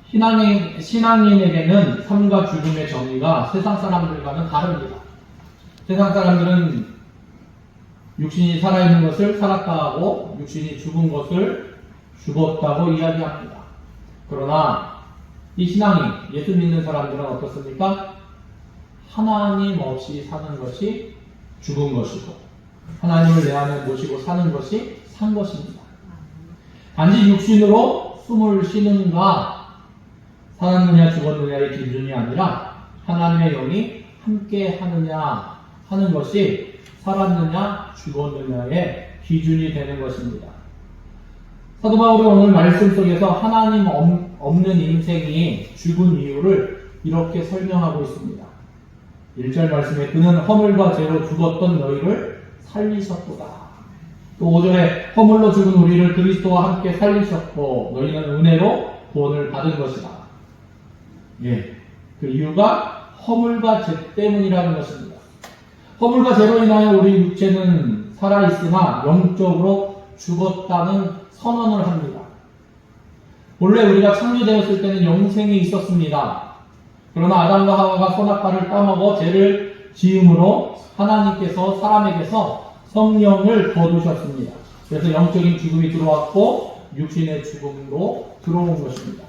신앙인에게는 삶과 죽음의 정의가 세상 사람들과는 다릅니다. 세상 사람들은 육신이 살아있는 것을 살았다 하고 육신이 죽은 것을 죽었다고 이야기합니다. 그러나 이 신앙인, 예수 믿는 사람들은 어떻습니까? 하나님 없이 사는 것이 죽은 것이고 하나님을 내 안에 모시고 사는 것이 산 것입니다. 단지 육신으로 숨을 쉬는가 살았느냐 죽었느냐의 기준이 아니라 하나님의 영이 함께 하느냐 하는 것이 살았느냐 죽었느냐의 기준이 되는 것입니다. 사도 바울은 오늘 말씀 속에서 하나님 없는 인생이 죽은 이유를 이렇게 설명하고 있습니다. 1절 말씀에 그는 허물과 죄로 죽었던 너희를 살리셨도다. 또 5절에 허물로 죽은 우리를 그리스도와 함께 살리셨고 너희는 은혜로 구원을 받은 것이다. 그 이유가 허물과 죄 때문이라는 것입니다. 허물과 죄로 인하여 우리 육체는 살아있으나 영적으로 죽었다는 선언을 합니다. 본래 우리가 창조되었을 때는 영생이 있었습니다. 그러나 아담과 하와가 선악과를 따먹어 죄를 지음으로 하나님께서 사람에게서 성령을 거두셨습니다. 그래서 영적인 죽음이 들어왔고 육신의 죽음으로 들어온 것입니다.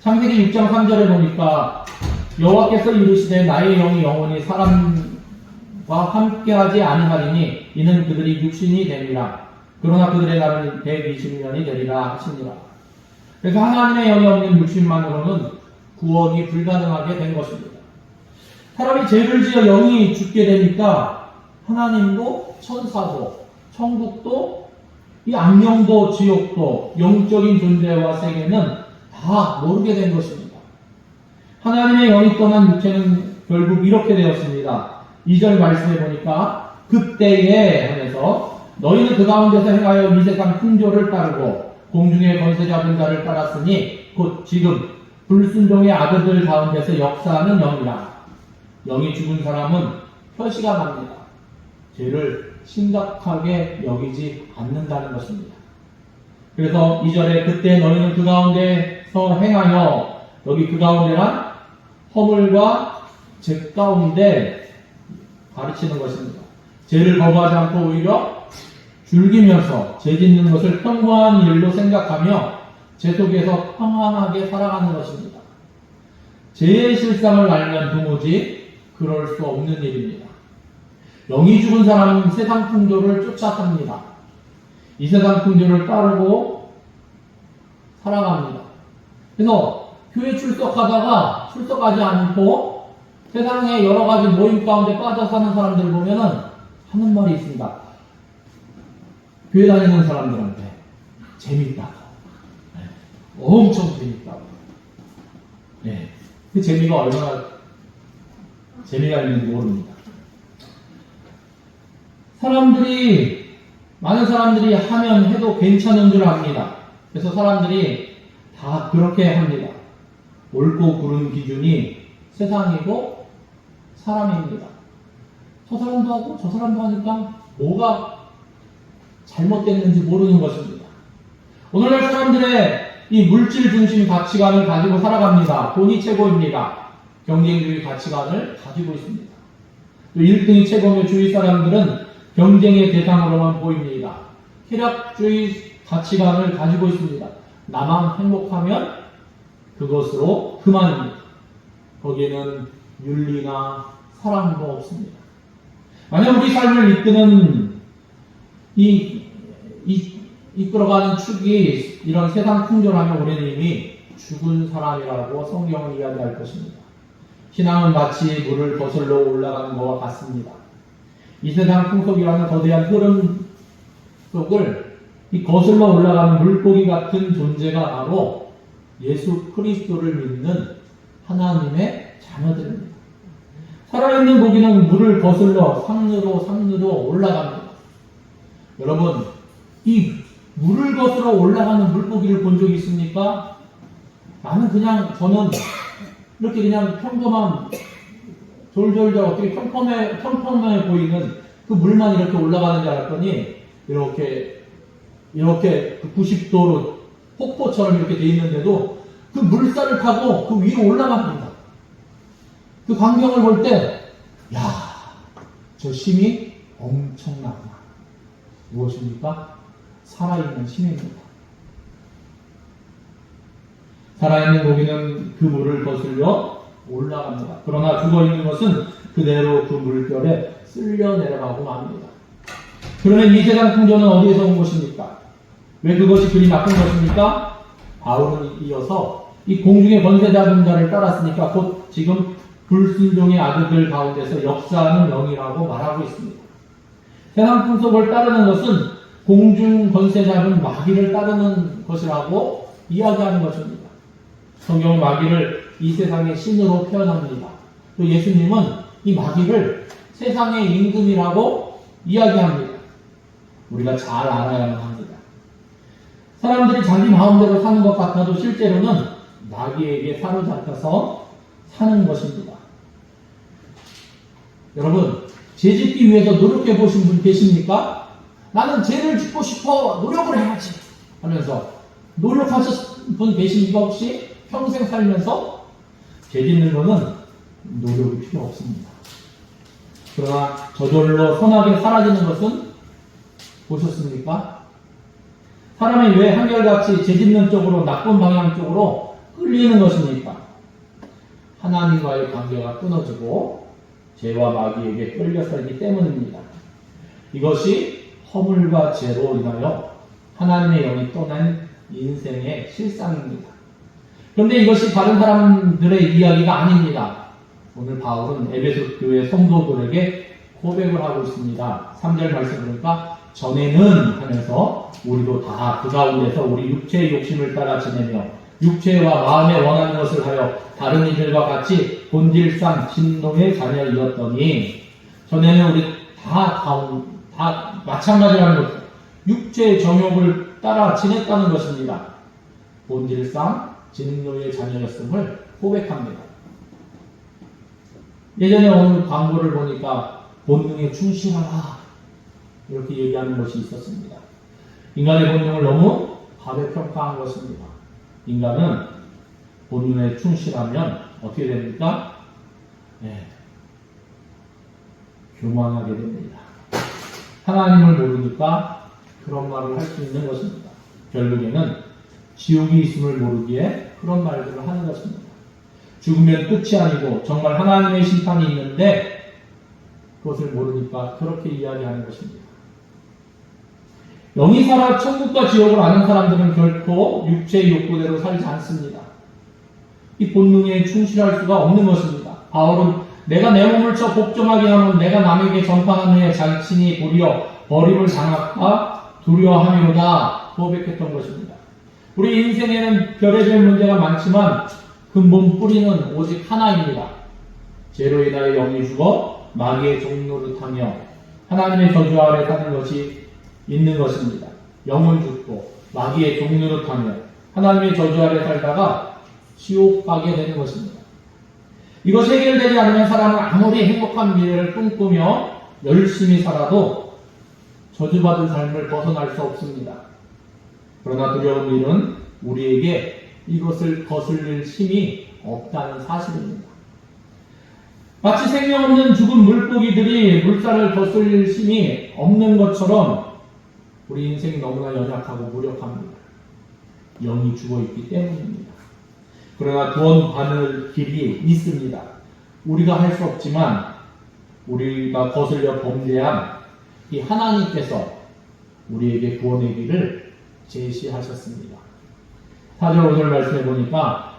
창세기 6장 3절에 보니까 여호와께서 이르시되 나의 영이 영원히 사람과 함께하지 아니하리니 이는 그들이 육신이 되리라. 그러나 그들의 날은 120년이 되리라 하시니라. 그래서 하나님의 영이 없는 육신만으로는 구원이 불가능하게 된 것입니다. 사람이 죄를 지어 영이 죽게 되니까 하나님도 천사도 천국도 이 악령도 지옥도 영적인 존재와 세계는 다 모르게 된 것입니다. 하나님의 영이 떠난 육체는 결국 이렇게 되었습니다. 2절 말씀해 보니까 그때에 하면서 너희는 그 가운데서 행하여 이 세상 풍조를 따르고 공중의 권세 잡은 자를 따랐으니 곧 지금 불순종의 아들들 가운데서 역사하는 영이라. 영이 죽은 사람은 표시가 납니다. 죄를 심각하게 여기지 않는다는 것입니다. 그래서 2절에 그때 너희는 그 가운데서 행하여 여기 그 가운데란 허물과 죄 가운데 가르치는 것입니다. 죄를 거부하지 않고 오히려 즐기면서 죄 짓는 것을 평범한 일로 생각하며 죄 속에서 평안하게 살아가는 것입니다. 죄의 실상을 알면 도무지 그럴 수 없는 일입니다. 영이 죽은 사람은 세상 풍조를 쫓아 삽니다. 이 세상 풍조를 따르고 살아갑니다. 그래서 교회 출석하다가 출석하지 않고 세상의 여러 가지 모임 가운데 빠져 사는 사람들 보면은 하는 말이 있습니다. 교회 다니는 사람들한테 재밌다고. 엄청 재밌다고. 그 재미가 얼마나 재미가 있는지 모릅니다. 많은 사람들이 하면 해도 괜찮은 줄 압니다. 그래서 사람들이 다 그렇게 합니다. 옳고 그른 기준이 세상이고 사람입니다. 저 사람도 하고 저 사람도 하니까 뭐가 잘못됐는지 모르는 것입니다. 오늘날 사람들의 이 물질 중심 가치관을 가지고 살아갑니다. 돈이 최고입니다. 경쟁주의 가치관을 가지고 있습니다. 또 1등이 최고며 주위 사람들은 경쟁의 대상으로만 보입니다. 쾌락주의 가치관을 가지고 있습니다. 나만 행복하면 그것으로 그만입니다. 거기에는 윤리나 사랑도 없습니다. 만약 우리 삶을 이끄는 이끌어가는 축이 이런 세상 풍조라면 우리는 이미 죽은 사람이라고 성경은 이야기할 것입니다. 신앙은 마치 물을 거슬러 올라가는 것과 같습니다. 이 세상 풍속이라는 거대한 흐름 속을 이 거슬러 올라가는 물고기 같은 존재가 바로 예수 그리스도를 믿는 하나님의 자녀들입니다. 살아있는 고기는 물을 거슬러 상류로 올라갑니다. 여러분, 이 물을 거슬러 올라가는 물고기를 본 적이 있습니까? 저는 이렇게 그냥 평범한 졸졸졸 어떻게 평평해 보이는 그 물만 이렇게 올라가는 줄 알았더니 이렇게 90도로 폭포처럼 이렇게 돼 있는데도 그 물살을 타고 그 위로 올라갑니다. 그 광경을 볼 때, 야, 저 힘이 엄청나구나. 무엇입니까? 살아있는 힘입니다. 살아있는 고기는 그 물을 거슬려 올라갑니다. 그러나 죽어있는 것은 그대로 그 물결에 쓸려 내려가고 맙니다. 그러면 이 세상 풍조는 어디에서 온 것입니까? 왜 그것이 그리 나쁜 것입니까? 바울은 이어서 이 공중의 권세 잡은 자를 따랐으니까 곧 지금 불순종의 아들들 가운데서 역사하는 영이라고 말하고 있습니다. 세상 풍속을 따르는 것은 공중 권세 잡은 마귀를 따르는 것이라고 이야기하는 것입니다. 성경은 마귀를 이 세상의 신으로 표현합니다. 또 예수님은 이 마귀를 세상의 임금이라고 이야기합니다. 우리가 잘 알아야만 합니다. 사람들이 자기 마음대로 사는 것 같아도 실제로는 마귀에게 사로잡혀서 사는 것입니다. 여러분, 죄 짓기 위해서 노력해 보신 분 계십니까? 나는 죄를 짓고 싶어 노력을 해야지 하면서 노력하신 분 계십니까? 혹시 평생 살면서 죄 짓는 거는 노력이 필요 없습니다. 그러나 저절로 선하게 사라지는 것은 보셨습니까? 사람이 왜 한결같이 죄 짓는 쪽으로 나쁜 방향 쪽으로 끌리는 것입니까? 하나님과의 관계가 끊어지고 죄와 마귀에게 끌려 살기 때문입니다. 이것이 허물과 죄로 인하여 하나님의 영이 떠난 인생의 실상입니다. 그런데 이것이 다른 사람들의 이야기가 아닙니다. 오늘 바울은 에베소 교회 성도들에게 고백을 하고 있습니다. 3절 말씀 보니까 전에는 하면서 우리도 다 그 가운데서 우리 육체의 욕심을 따라 지내며 육체와 마음에 원하는 것을 하여 다른 이들과 같이 본질상 진노의 자녀이었더니 전에는 우리 다 마찬가지라는 것, 육체의 정욕을 따라 지냈다는 것입니다. 본질상 진노의 자녀였음을 고백합니다. 예전에 어느 광고를 보니까 본능에 충실하라 이렇게 얘기하는 것이 있었습니다. 인간의 본능을 너무 과대평가한 것입니다. 인간은 본능에 충실하면 어떻게 됩니까? 교만하게 됩니다. 하나님을 모르니까 그런 말을 할 수 있는 것입니다. 결국에는 지옥이 있음을 모르기에 그런 말들을 하는 것입니다. 죽으면 끝이 아니고 정말 하나님의 심판이 있는데 그것을 모르니까 그렇게 이야기하는 것입니다. 영이 살아 천국과 지옥을 아는 사람들은 결코 육체의 욕구대로 살지 않습니다. 이 본능에 충실할 수가 없는 것입니다. 바울은 내가 내 몸을 쳐 복종하게 하면 내가 남에게 전파한 후에 자신이 도리어 버림을 당할까 두려워함이로다 고백했던 것입니다. 우리 인생에는 별의별 문제가 많지만 근본 뿌리는 오직 하나입니다. 죄로 인하여 영이 죽어 마귀의 종노릇하며 하나님의 저주 아래 사는 것이 있는 것입니다. 영은 죽고 마귀의 종노릇하며 하나님의 저주 아래 살다가 지옥 가게 되는 것입니다. 이것이 해결되지 않으면 사람은 아무리 행복한 미래를 꿈꾸며 열심히 살아도 저주받은 삶을 벗어날 수 없습니다. 그러나 두려운 일은 우리에게 이것을 거슬릴 힘이 없다는 사실입니다. 마치 생명 없는 죽은 물고기들이 물살을 거슬릴 힘이 없는 것처럼 우리 인생이 너무나 연약하고 무력합니다. 영이 죽어있기 때문입니다. 그러나 구원받을 길이 있습니다. 우리가 할 수 없지만 우리가 거슬려 범죄한 이 하나님께서 우리에게 구원의 길을 제시하셨습니다. 4절 5절 말씀해 보니까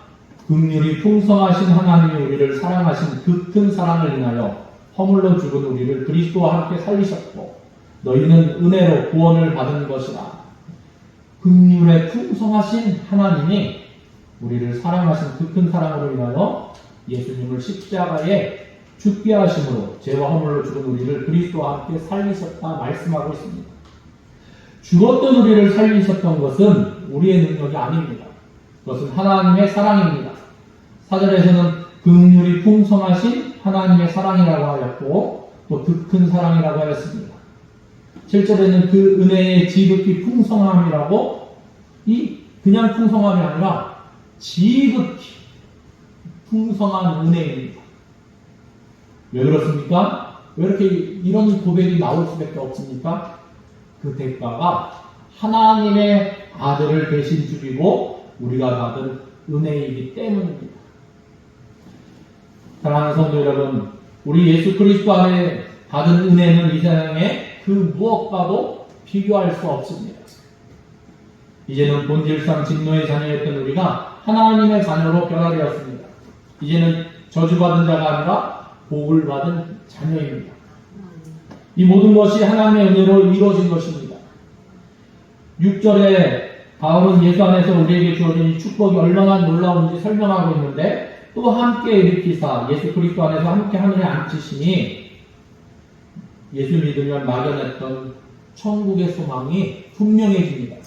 긍휼이 풍성하신 하나님이 우리를 사랑하신 그 큰 사랑을 인하여 허물로 죽은 우리를 그리스도와 함께 살리셨고 너희는 은혜로 구원을 받은 것이라. 긍휼에 풍성하신 하나님이 우리를 사랑하신 그 큰 사랑으로 인하여 예수님을 십자가에 죽게 하심으로 죄와 허물로 죽은 우리를 그리스도와 함께 살리셨다 말씀하고 있습니다. 죽었던 우리를 살리셨던 것은 우리의 능력이 아닙니다. 그것은 하나님의 사랑입니다. 4절에서는 긍휼이 풍성하신 하나님의 사랑이라고 하였고 또 그 큰 사랑이라고 하였습니다. 7절에는 그 은혜의 지극히 풍성함이라고 이 그냥 풍성함이 아니라 지극히 풍성한 은혜입니다. 왜 그렇습니까? 왜 이렇게 이런 고백이 나올 수밖에 없습니까? 그 대가가 하나님의 아들을 대신 죽이고 우리가 받은 은혜이기 때문입니다. 사랑하는 성도 여러분, 우리 예수 그리스도 안에 받은 은혜는 이 세상에 그 무엇과도 비교할 수 없습니다. 이제는 본질상 진노의 자녀였던 우리가 하나님의 자녀로 변화되었습니다. 이제는 저주받은 자가 아니라 복을 받은 자녀입니다. 이 모든 것이 하나님의 은혜로 이루어진 것입니다. 6절에 바울은 예수 안에서 우리에게 주어진 이 축복이 얼마나 놀라운지 설명하고 있는데, 또 함께 일으키사 예수 그리스도 안에서 함께 하늘에 앉히시니 예수 믿으면 막연했던 천국의 소망이 분명해집니다.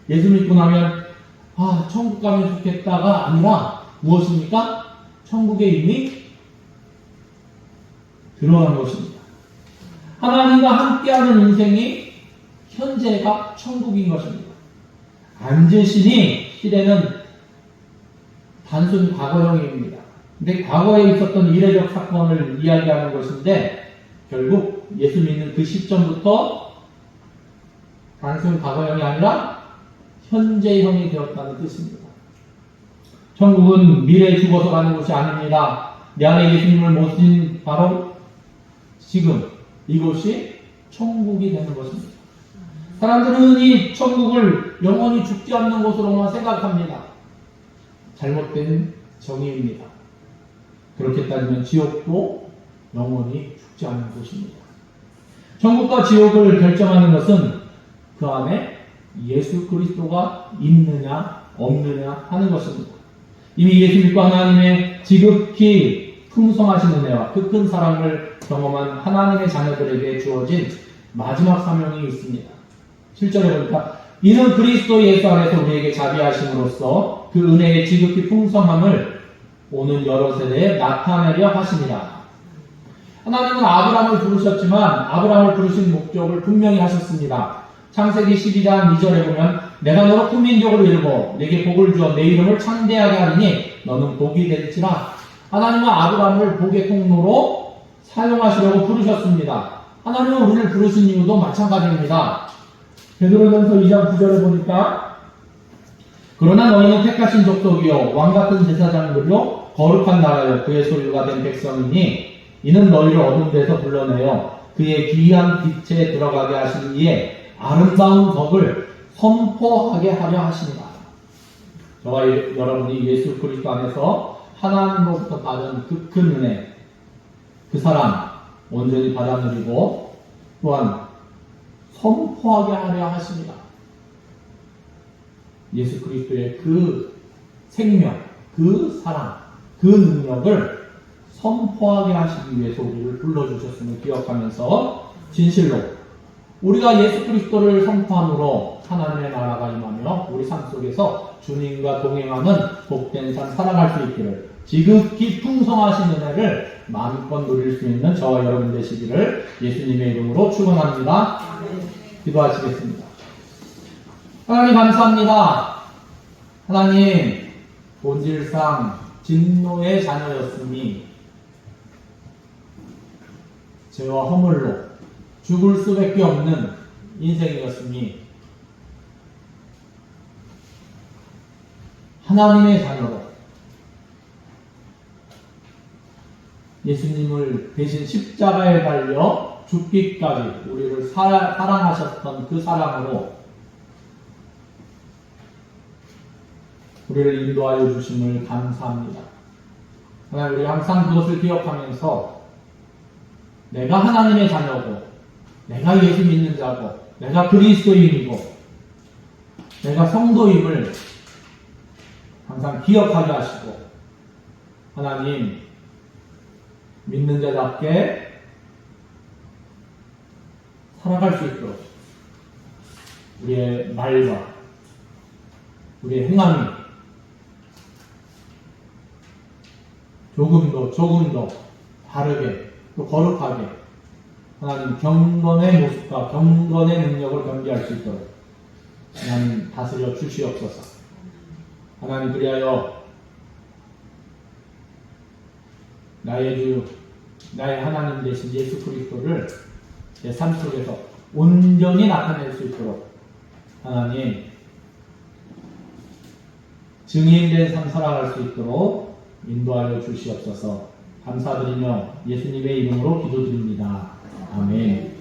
예수 믿고 나면 천국 가면 좋겠다가 아니라 무엇입니까? 천국에 이미 들어간 것입니다. 하나님과 함께하는 인생이 현재가 천국인 것입니다. 앉으시니 시대는 단순 과거형입니다. 근데 과거에 있었던 이례적 사건을 이야기하는 것인데, 결국 예수 믿는 그 시점부터 단순 과거형이 아니라 현재형이 되었다는 뜻입니다. 천국은 미래에 죽어서 가는 것이 아닙니다. 내 안에 예수님을 모신 바로 지금 이곳이 천국이 되는 것입니다. 사람들은 이 천국을 영원히 죽지 않는 곳으로만 생각합니다. 잘못된 정의입니다. 그렇게 따지면 지옥도 영원히 죽지 않는 곳입니다. 천국과 지옥을 결정하는 것은 그 안에 예수 그리스도가 있느냐 없느냐 하는 것입니다. 이미 예수 믿고 하나님의 지극히 풍성하신 은혜와 그 큰 사랑을 경험한 하나님의 자녀들에게 주어진 마지막 사명이 있습니다. 7절에 보니까 이는 그리스도 예수 안에서 우리에게 자비하심으로써 그 은혜의 지극히 풍성함을 오는 여러 세대에 나타내려 하십니다. 하나님은 아브라함을 부르셨지만 아브라함을 부르신 목적을 분명히 하셨습니다. 창세기 12장 2절에 보면 내가 너로 큰 민족을 이루고 내게 복을 주어 내 이름을 창대하게 하리니 너는 복이 될지라. 하나님은 아브라함을 복의 통로로 사용하시려고 부르셨습니다. 하나님은 우리를 부르신 이유도 마찬가지입니다. 베드로전서 2장 9절에 보니까 그러나 너희는 택하신 족속이요 왕같은 제사장들이요 거룩한 나라요 그의 소유가 된 백성이니 이는 너희를 어두운 데서 불러내어 그의 귀한 빛에 들어가게 하신 이에 아름다운 덕을 선포하게 하려 하십니다. 저와 여러분이 예수 그리스도 안에서 하나님으로부터 받은 그 큰 은혜, 그 사랑 온전히 받아 누리고 또한 선포하게 하려 하십니다. 예수 그리스도의 그 생명, 그 사랑, 그 능력을 선포하게 하시기 위해서 우리를 불러주셨음을 기억하면서 진실로 우리가 예수 그리스도를 선포함으로 하나님의 나라가 임하며 우리 삶 속에서 주님과 동행하는 복된 삶 살아갈 수 있기를 지극히 풍성하신 은혜를 마음껏 누릴 수 있는 저와 여러분 되시기를 예수님의 이름으로 축원합니다. 기도하시겠습니다. 하나님 감사합니다. 하나님 본질상 진노의 자녀였으니 죄와 허물로 죽을 수밖에 없는 인생이었으니 하나님의 자녀로 예수님을 대신 십자가에 달려 죽기까지 우리를 사랑하셨던 그 사랑으로 우리를 인도하여 주심을 감사합니다. 하나님, 우리 항상 그것을 기억하면서 내가 하나님의 자녀고 내가 예수 믿는 자고 내가 그리스도인이고 내가 성도임을 항상 기억하게 하시고 하나님 믿는 자답게 살아갈 수 있도록 우리의 말과 우리의 행함이 조금 더 바르게 또 거룩하게 하나님 경건의 모습과 경건의 능력을 겸비할 수 있도록 하나님 다스려 주시옵소서. 하나님 그리하여 나의 주, 나의 하나님 되신 예수 그리스도를 제 삶 속에서 온전히 나타낼 수 있도록 하나님 증인된 삶 살아갈 수 있도록 인도하여 주시옵소서. 감사드리며 예수님의 이름으로 기도드립니다. 아멘.